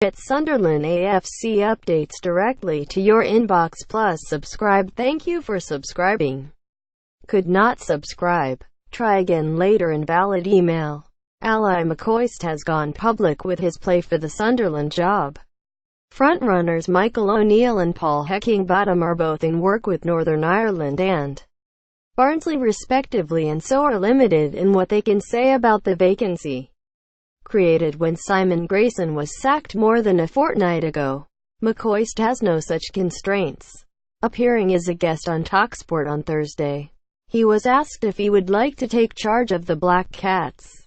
Get Sunderland AFC updates directly to your inbox. Plus subscribe. Thank you for subscribing. Could not subscribe? Try again later. Invalid email. Ally McCoist has gone public with his play for the Sunderland job. Frontrunners Michael O'Neill and Paul Heckingbottom are both in work with Northern Ireland and Barnsley respectively, and so are limited in what they can say about the vacancy created when Simon Grayson was sacked more than a fortnight ago. McCoist has no such constraints. Appearing as a guest on TalkSport on Thursday, he was asked if he would like to take charge of the Black Cats.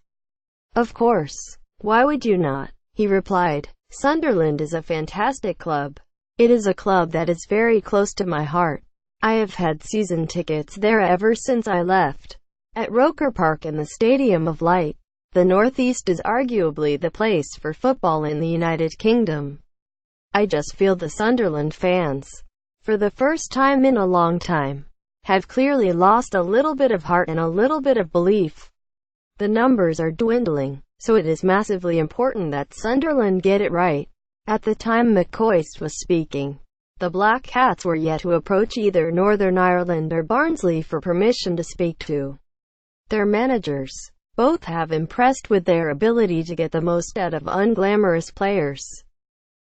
"Of course. Why would you not?" he replied. "Sunderland is a fantastic club. It is a club that is very close to my heart. I have had season tickets there ever since I left. At Roker Park and the Stadium of Light, the Northeast is arguably the place for football in the United Kingdom. I just feel the Sunderland fans, for the first time in a long time, have clearly lost a little bit of heart and a little bit of belief. The numbers are dwindling, so it is massively important that Sunderland get it right." At the time McCoist was speaking, the Black Cats were yet to approach either Northern Ireland or Barnsley for permission to speak to their managers. Both have impressed with their ability to get the most out of unglamorous players.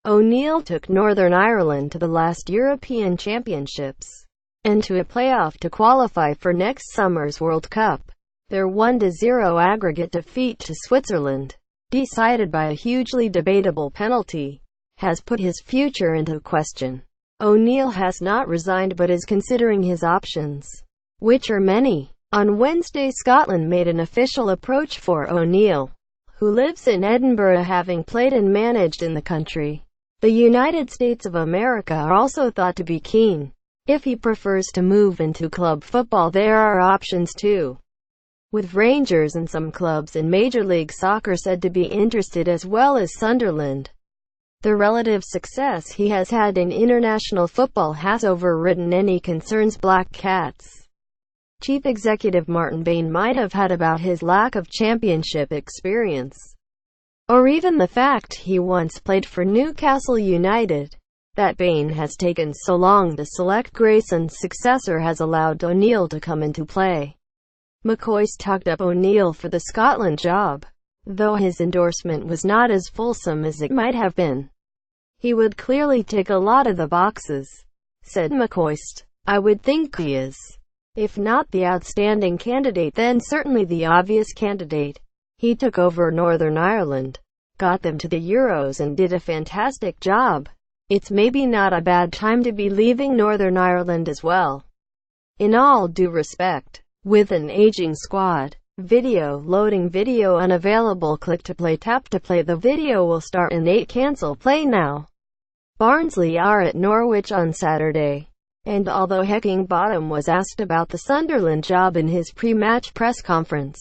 O'Neill took Northern Ireland to the last European Championships and to a playoff to qualify for next summer's World Cup. Their 1-0 aggregate defeat to Switzerland, decided by a hugely debatable penalty, has put his future into question. O'Neill has not resigned but is considering his options, which are many. On Wednesday, Scotland made an official approach for O'Neill, who lives in Edinburgh, having played and managed in the country. The United States of America are also thought to be keen. If he prefers to move into club football, there are options too, with Rangers and some clubs in Major League Soccer said to be interested, as well as Sunderland. The relative success he has had in international football has overridden any concerns Black Cats Chief Executive Martin Bain might have had about his lack of championship experience, or even the fact he once played for Newcastle United. That Bain has taken so long to select Grayson's successor has allowed O'Neill to come into play. McCoist talked up O'Neill for the Scotland job, though his endorsement was not as fulsome as it might have been. "He would clearly tick a lot of the boxes," said McCoist. "I would think he is. If not the outstanding candidate, then certainly the obvious candidate. He took over Northern Ireland, got them to the Euros and did a fantastic job. It's maybe not a bad time to be leaving Northern Ireland as well. In all due respect, with an aging squad." Video loading. Video unavailable. Click to play. Tap to play. The video will start in 8. Cancel play now. Barnsley are at Norwich on Saturday, and although Heckingbottom was asked about the Sunderland job in his pre-match press conference,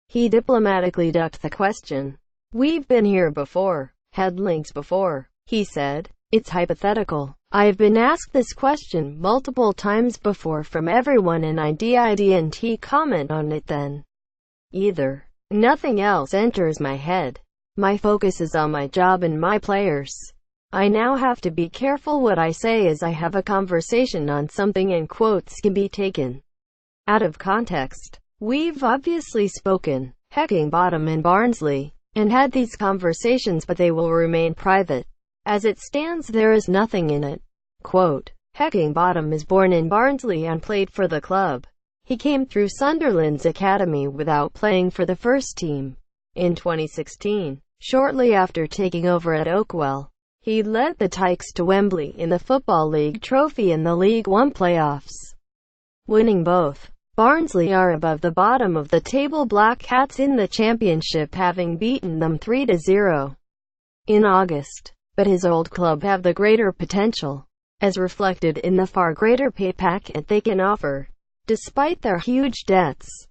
he diplomatically ducked the question. "We've been here before, had links before," he said. "It's hypothetical. I've been asked this question multiple times before from everyone, and I didn't comment on it then either. Nothing else enters my head. My focus is on my job and my players. I now have to be careful what I say as I have a conversation on something, and quotes can be taken out of context. We've obviously spoken, Heckingbottom and Barnsley, and had these conversations, but they will remain private. As it stands, there is nothing in it." Quote, Heckingbottom is born in Barnsley and played for the club. He came through Sunderland's academy without playing for the first team. In 2016, shortly after taking over at Oakwell, he led the Tykes to Wembley in the Football League Trophy and the League One playoffs, winning both. Barnsley are above the bottom of the table Black Cats in the Championship, having beaten them 3-0 in August. But his old club have the greater potential, as reflected in the far greater pay packet they can offer, despite their huge debts.